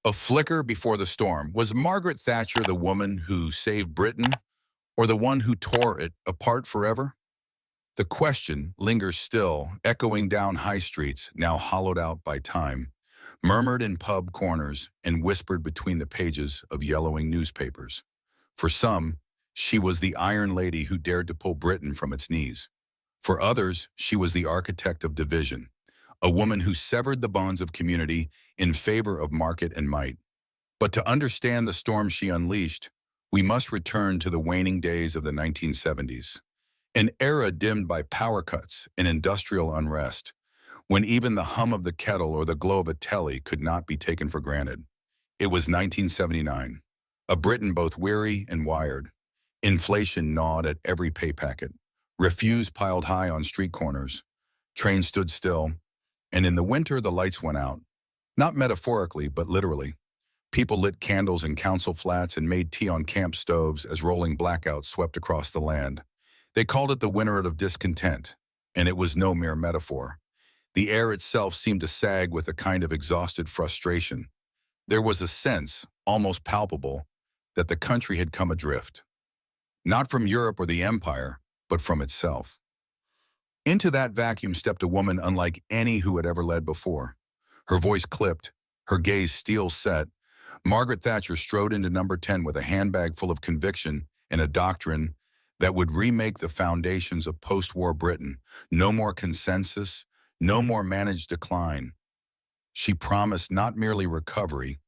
A flicker before the storm. Was Margaret Thatcher the woman who saved Britain, or the one who tore it apart forever? The question lingers still, echoing down high streets, now hollowed out by time, murmured in pub corners, and whispered between the pages of yellowing newspapers. For some, she was the Iron Lady who dared to pull Britain from its knees. For others, she was the architect of division, a woman who severed the bonds of community in favor of market and might. But to understand the storm she unleashed, we must return to the waning days of the 1970s, an era dimmed by power cuts and industrial unrest, when even the hum of the kettle or the glow of a telly could not be taken for granted. It was 1979, a Britain both weary and wired. Inflation gnawed at every pay packet. Refuse piled high on street corners. Trains stood still, and in the winter the lights went out. Not metaphorically, but literally. People lit candles in council flats and made tea on camp stoves as rolling blackouts swept across the land. They called it the Winter of Discontent, and it was no mere metaphor. The air itself seemed to sag with a kind of exhausted frustration. There was a sense, almost palpable, that the country had come adrift. Not from Europe or the Empire, but from itself. Into that vacuum stepped a woman unlike any who had ever led before. Her voice clipped, her gaze steel set. Margaret Thatcher strode into number 10 with a handbag full of conviction and a doctrine that would remake the foundations of post-war Britain. No more consensus, no more managed decline. She promised not merely recovery,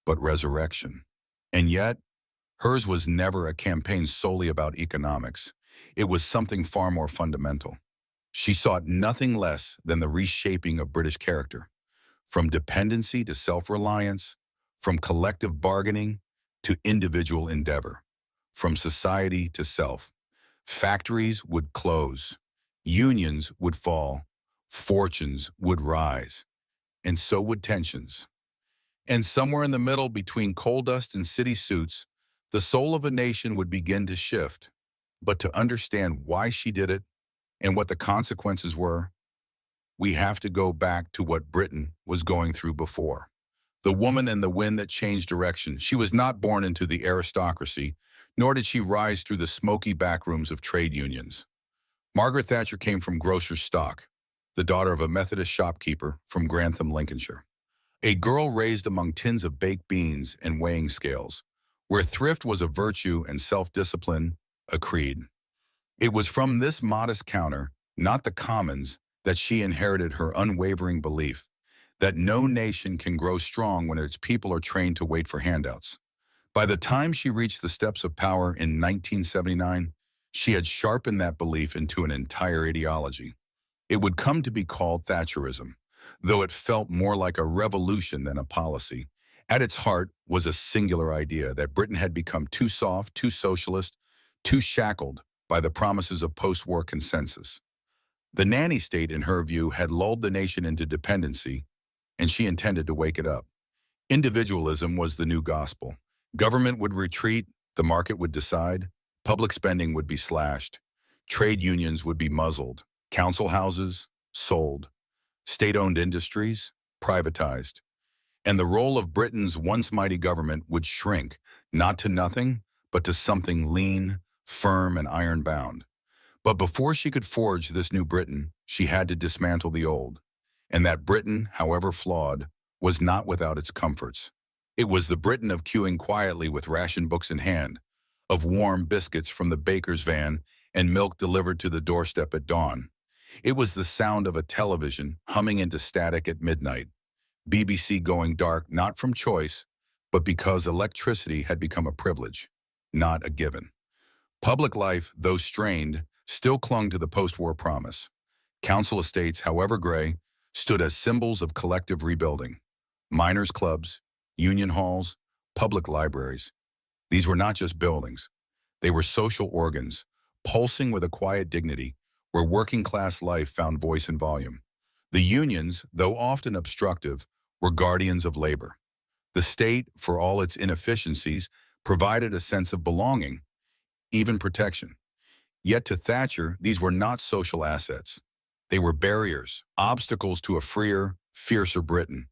but resurrection. And yet, hers was never a campaign solely about economics. It was something far more fundamental. She sought nothing less than the reshaping of British character, from dependency to self-reliance, from collective bargaining to individual endeavor, from society to self. Factories would close, unions would fall, fortunes would rise, and so would tensions. And somewhere in the middle between coal dust and city suits, the soul of a nation would begin to shift. But to understand why she did it and what the consequences were, we have to go back to what Britain was going through before. The woman and the wind that changed direction. She was not born into the aristocracy, nor did she rise through the smoky backrooms of trade unions. Margaret Thatcher came from grocer's stock, the daughter of a Methodist shopkeeper from Grantham, Lincolnshire. A girl raised among tins of baked beans and weighing scales, where thrift was a virtue and self-discipline a creed. It was from this modest counter, not the commons, that she inherited her unwavering belief that no nation can grow strong when its people are trained to wait for handouts. By the time she reached the steps of power in 1979, she had sharpened that belief into an entire ideology. It would come to be called Thatcherism, though it felt more like a revolution than a policy. At its heart was a singular idea that Britain had become too soft, too socialist, too shackled by the promises of post-war consensus. The nanny state, in her view, had lulled the nation into dependency, and she intended to wake it up. Individualism was the new gospel. Government would retreat, the market would decide, public spending would be slashed, trade unions would be muzzled, council houses sold, state-owned industries privatized, and the role of Britain's once mighty government would shrink, not to nothing, but to something lean, firm, and iron-bound. But before she could forge this new Britain, she had to dismantle the old. And that Britain, however flawed, was not without its comforts. It was the Britain of queuing quietly with ration books in hand, of warm biscuits from the baker's van and milk delivered to the doorstep at dawn. It was the sound of a television humming into static at midnight, BBC going dark not from choice, but because electricity had become a privilege, not a given. Public life, though strained, still clung to the post-war promise. Council estates, however gray, stood as symbols of collective rebuilding. Miners' clubs, union halls, public libraries. These were not just buildings. They were social organs, pulsing with a quiet dignity, where working-class life found voice and volume. The unions, though often obstructive, were guardians of labor. The state, for all its inefficiencies, provided a sense of belonging, even protection. Yet to Thatcher, these were not social assets. They were barriers, obstacles to a freer, fiercer Britain.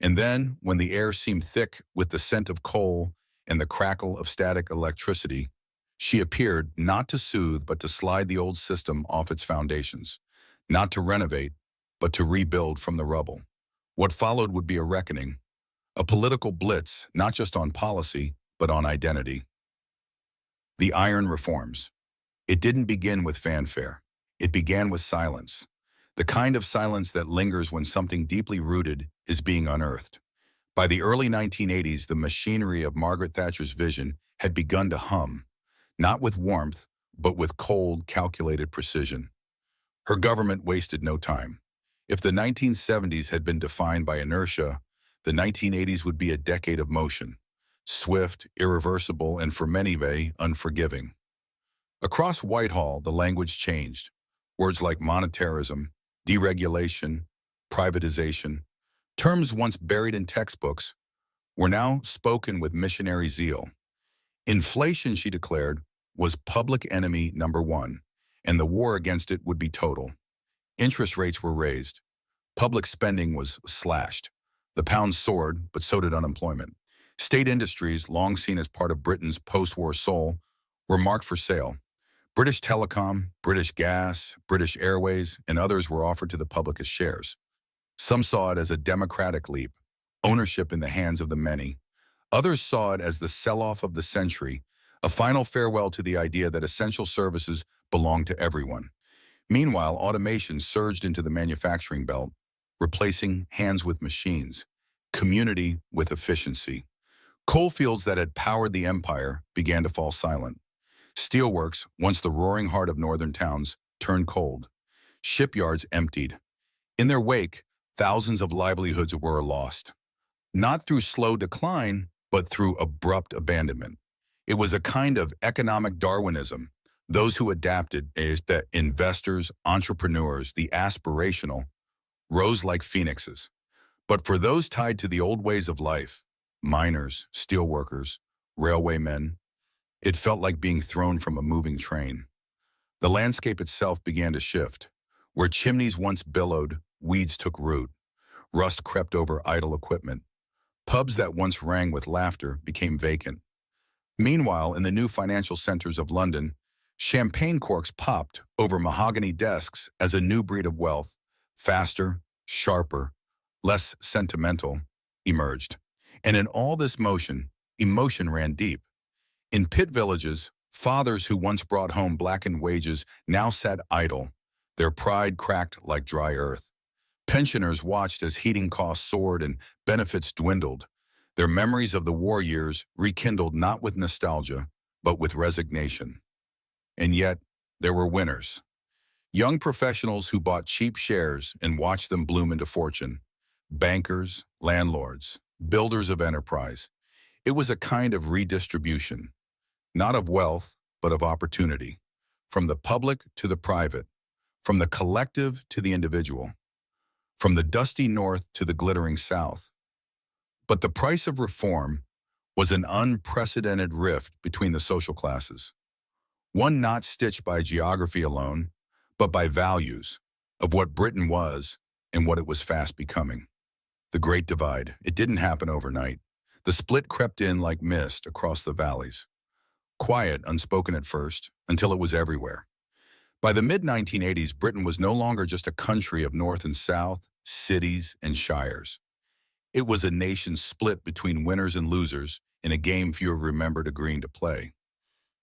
And then, when the air seemed thick with the scent of coal and the crackle of static electricity, she appeared not to soothe but to slide the old system off its foundations, not to renovate, but to rebuild from the rubble. What followed would be a reckoning, a political blitz not just on policy, but on identity. The Iron Reforms. It didn't begin with fanfare. It began with silence, the kind of silence that lingers when something deeply rooted is being unearthed. By the early 1980s, the machinery of Margaret Thatcher's vision had begun to hum, not with warmth, but with cold, calculated precision. Her government wasted no time. If the 1970s had been defined by inertia, the 1980s would be a decade of motion, swift, irreversible, and for many, very unforgiving. Across Whitehall, the language changed. Words like monetarism, deregulation, privatization, terms once buried in textbooks, were now spoken with missionary zeal. Inflation, she declared, was public enemy number one, and the war against it would be total. Interest rates were raised. Public spending was slashed. The pound soared, but so did unemployment. State industries, long seen as part of Britain's post-war soul, were marked for sale. British Telecom, British Gas, British Airways, and others were offered to the public as shares. Some saw it as a democratic leap, ownership in the hands of the many. Others saw it as the sell-off of the century, a final farewell to the idea that essential services belong to everyone. Meanwhile, automation surged into the manufacturing belt, replacing hands with machines, community with efficiency. Coalfields that had powered the empire began to fall silent. Steelworks, once the roaring heart of northern towns, turned cold. Shipyards emptied. In their wake, thousands of livelihoods were lost. Not through slow decline, but through abrupt abandonment. It was a kind of economic Darwinism. Those who adapted, as the investors, entrepreneurs, the aspirational, rose like phoenixes. But for those tied to the old ways of life, miners, steelworkers, railwaymen, it felt like being thrown from a moving train. The landscape itself began to shift. Where chimneys once billowed, weeds took root. Rust crept over idle equipment. Pubs that once rang with laughter became vacant. Meanwhile, in the new financial centers of London, champagne corks popped over mahogany desks as a new breed of wealth, faster, sharper, less sentimental, emerged. And in all this motion, emotion ran deep. In pit villages, fathers who once brought home blackened wages now sat idle, their pride cracked like dry earth. Pensioners watched as heating costs soared and benefits dwindled, their memories of the war years rekindled not with nostalgia, but with resignation. And yet, there were winners. Young professionals who bought cheap shares and watched them bloom into fortune. Bankers, landlords, builders of enterprise. It was a kind of redistribution. Not of wealth, but of opportunity. From the public to the private. From the collective to the individual. From the dusty north to the glittering south. But the price of reform was an unprecedented rift between the social classes. One not stitched by geography alone, but by values of what Britain was and what it was fast becoming. The Great Divide. It didn't happen overnight. The split crept in like mist across the valleys. Quiet, unspoken at first, until it was everywhere. By the mid-1980s, Britain was no longer just a country of north and south, cities and shires. It was a nation split between winners and losers in a game few remembered agreeing to play.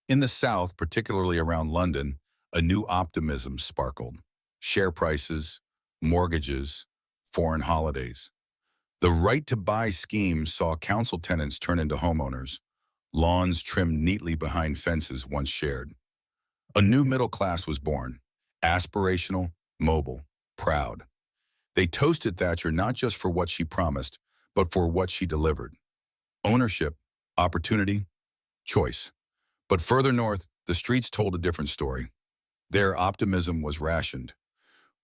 In the south, particularly around London, a new optimism sparkled. Share prices, mortgages, foreign holidays. The right-to-buy scheme saw council tenants turn into homeowners, lawns trimmed neatly behind fences once shared. A new middle class was born, aspirational, mobile, proud. They toasted Thatcher not just for what she promised, but for what she delivered. Ownership, opportunity, choice. But further north, the streets told a different story. Their optimism was rationed.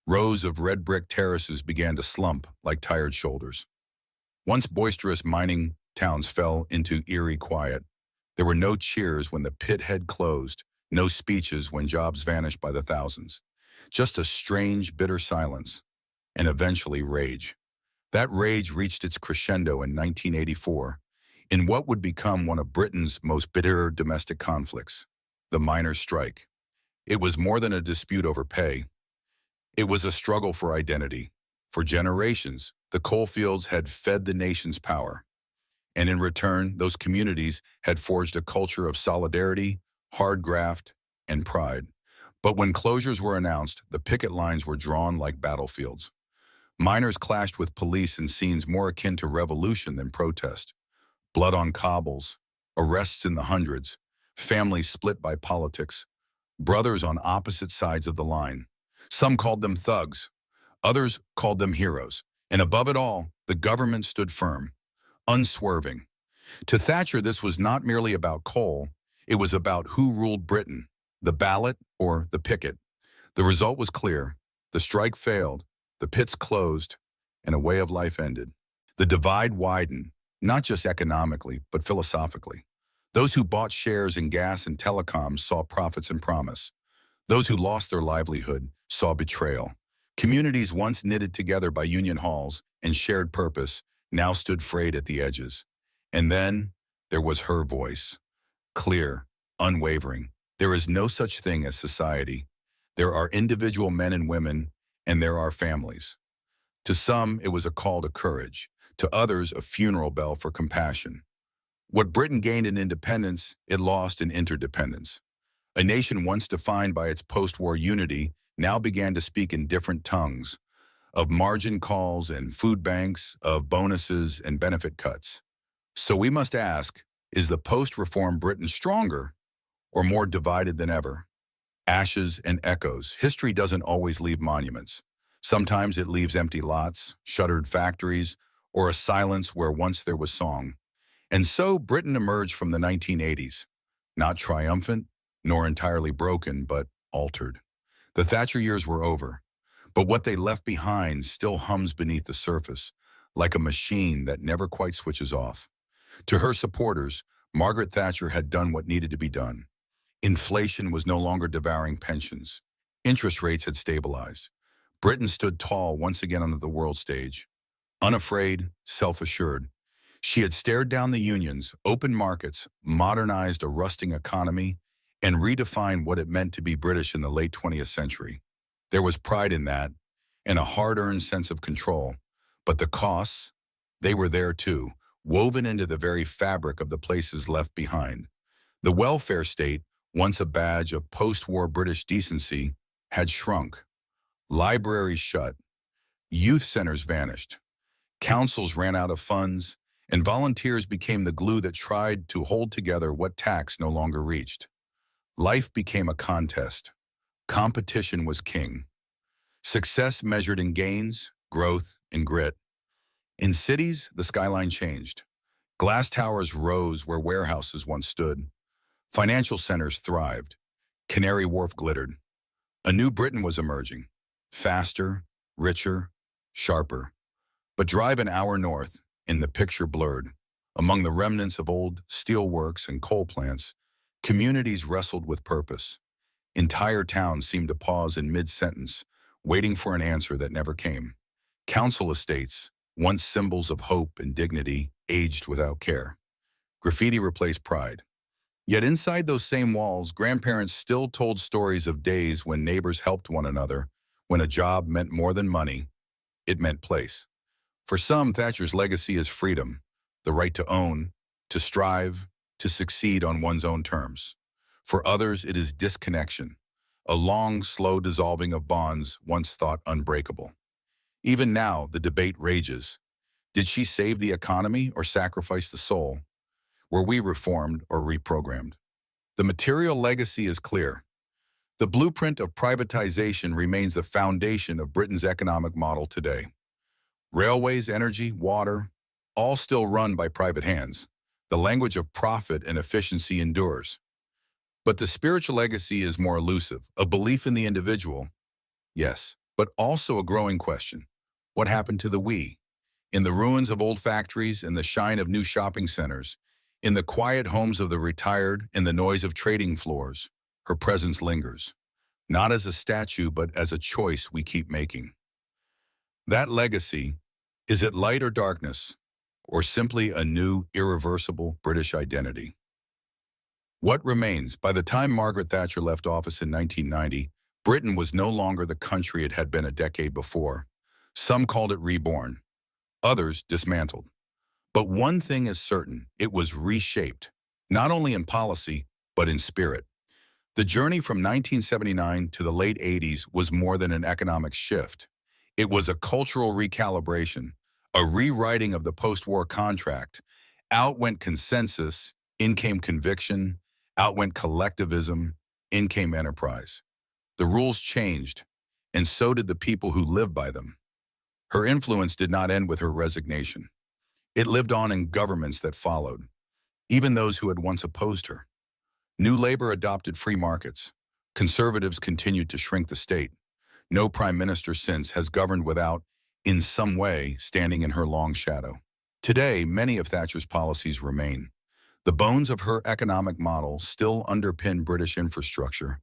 Rows of red brick terraces began to slump like tired shoulders. Once boisterous mining towns fell into eerie quiet. There were no cheers when the pit head closed, no speeches when jobs vanished by the thousands. Just a strange, bitter silence, and eventually rage. That rage reached its crescendo in 1984, in what would become one of Britain's most bitter domestic conflicts, the miners' strike. It was more than a dispute over pay. It was a struggle for identity. For generations, the coalfields had fed the nation's power, and in return, those communities had forged a culture of solidarity, hard graft, and pride. But when closures were announced, the picket lines were drawn like battlefields. Miners clashed with police in scenes more akin to revolution than protest. Blood on cobbles, arrests in the hundreds, families split by politics, brothers on opposite sides of the line. Some called them thugs, others called them heroes. And above it all, the government stood firm, unswerving. To Thatcher, this was not merely about coal, it was about who ruled Britain, the ballot or the picket. The result was clear. The strike failed, the pits closed, and a way of life ended. The divide widened, not just economically, but philosophically. Those who bought shares in gas and telecoms saw profits and promise. Those who lost their livelihood saw betrayal. Communities once knitted together by union halls and shared purpose now stood frayed at the edges. And then there was her voice, clear, unwavering. There is no such thing as society. There are individual men and women, and there are families. To some, it was a call to courage. To others, a funeral bell for compassion. What Britain gained in independence, it lost in interdependence. A nation once defined by its post-war unity now began to speak in different tongues, of margin calls and food banks, of bonuses and benefit cuts. So we must ask, is the post-reform Britain stronger or more divided than ever? Ashes and echoes. History doesn't always leave monuments. Sometimes it leaves empty lots, shuttered factories, or a silence where once there was song. And so Britain emerged from the 1980s, not triumphant, nor entirely broken, but altered. The Thatcher years were over, but what they left behind still hums beneath the surface, like a machine that never quite switches off. To her supporters, Margaret Thatcher had done what needed to be done. Inflation was no longer devouring pensions. Interest rates had stabilized. Britain stood tall once again on the world stage. Unafraid, self-assured. She had stared down the unions, opened markets, modernized a rusting economy, and redefined what it meant to be British in the late 20th century. There was pride in that, and a hard-earned sense of control. But the costs, they were there too, woven into the very fabric of the places left behind. The welfare state, once a badge of post-war British decency, had shrunk. Libraries shut. Youth centers vanished. Councils ran out of funds, and volunteers became the glue that tried to hold together what tax no longer reached. Life became a contest. Competition was king. Success measured in gains, growth, and grit. In cities, the skyline changed. Glass towers rose where warehouses once stood. Financial centers thrived. Canary Wharf glittered. A new Britain was emerging. Faster, richer, sharper. But drive an hour north, and the picture blurred. Among the remnants of old steelworks and coal plants, communities wrestled with purpose. Entire towns seemed to pause in mid-sentence, waiting for an answer that never came. Council estates, once symbols of hope and dignity, aged without care. Graffiti replaced pride. Yet inside those same walls, grandparents still told stories of days when neighbors helped one another, when a job meant more than money, it meant place. For some, Thatcher's legacy is freedom, the right to own, to strive, to succeed on one's own terms. For others, it is disconnection, a long, slow dissolving of bonds once thought unbreakable. Even now, the debate rages. Did she save the economy or sacrifice the soul? Were we reformed or reprogrammed? The material legacy is clear. The blueprint of privatization remains the foundation of Britain's economic model today. Railways, energy, water, all still run by private hands. The language of profit and efficiency endures. But the spiritual legacy is more elusive, a belief in the individual, yes, but also a growing question. What happened to the we? In the ruins of old factories, in the shine of new shopping centers, in the quiet homes of the retired, in the noise of trading floors, her presence lingers. Not as a statue, but as a choice we keep making. That legacy, Is it light or darkness, or simply a new, irreversible British identity? What remains? By the time Margaret Thatcher left office in 1990, Britain was no longer the country it had been a decade before. Some called it reborn, others dismantled. But one thing is certain, it was reshaped, not only in policy, but in spirit. The journey from 1979 to the late 80s was more than an economic shift. It was a cultural recalibration, a rewriting of the post-war contract. Out went consensus, in came conviction, out went collectivism, in came enterprise. The rules changed, and so did the people who lived by them. Her influence did not end with her resignation. It lived on in governments that followed, even those who had once opposed her. New Labour adopted free markets. Conservatives continued to shrink the state. No prime minister since has governed without, in some way, standing in her long shadow. Today, many of Thatcher's policies remain. The bones of her economic model still underpin British infrastructure.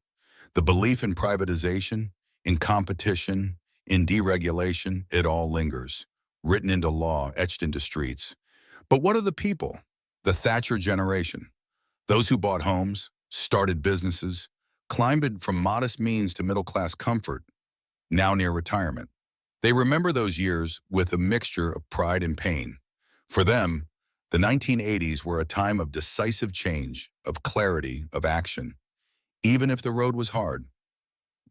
The belief in privatization, in competition, in deregulation, it all lingers, written into law, etched into streets. But what of the people? The Thatcher generation. Those who bought homes, started businesses, climbed from modest means to middle-class comfort, now near retirement. They remember those years with a mixture of pride and pain. For them, the 1980s were a time of decisive change, of clarity, of action, even if the road was hard.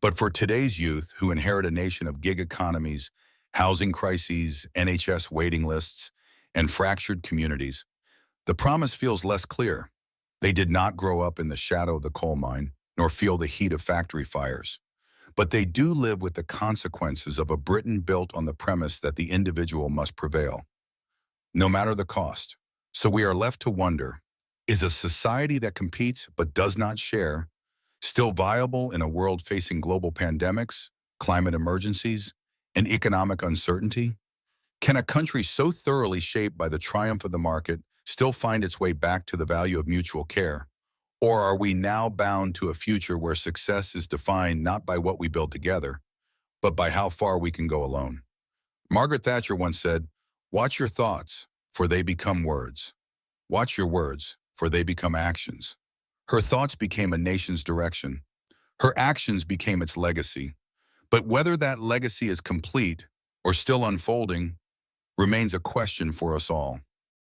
But for today's youth who inherit a nation of gig economies, housing crises, NHS waiting lists, and fractured communities, the promise feels less clear. They did not grow up in the shadow of the coal mine, nor feel the heat of factory fires. But they do live with the consequences of a Britain built on the premise that the individual must prevail, no matter the cost. So we are left to wonder, is a society that competes but does not share still viable in a world facing global pandemics, climate emergencies, and economic uncertainty? Can a country so thoroughly shaped by the triumph of the market still find its way back to the value of mutual care? Or are we now bound to a future where success is defined not by what we build together, but by how far we can go alone? Margaret Thatcher once said, "Watch your thoughts, for they become words. Watch your words, for they become actions." Her thoughts became a nation's direction. Her actions became its legacy. But whether that legacy is complete or still unfolding remains a question for us all.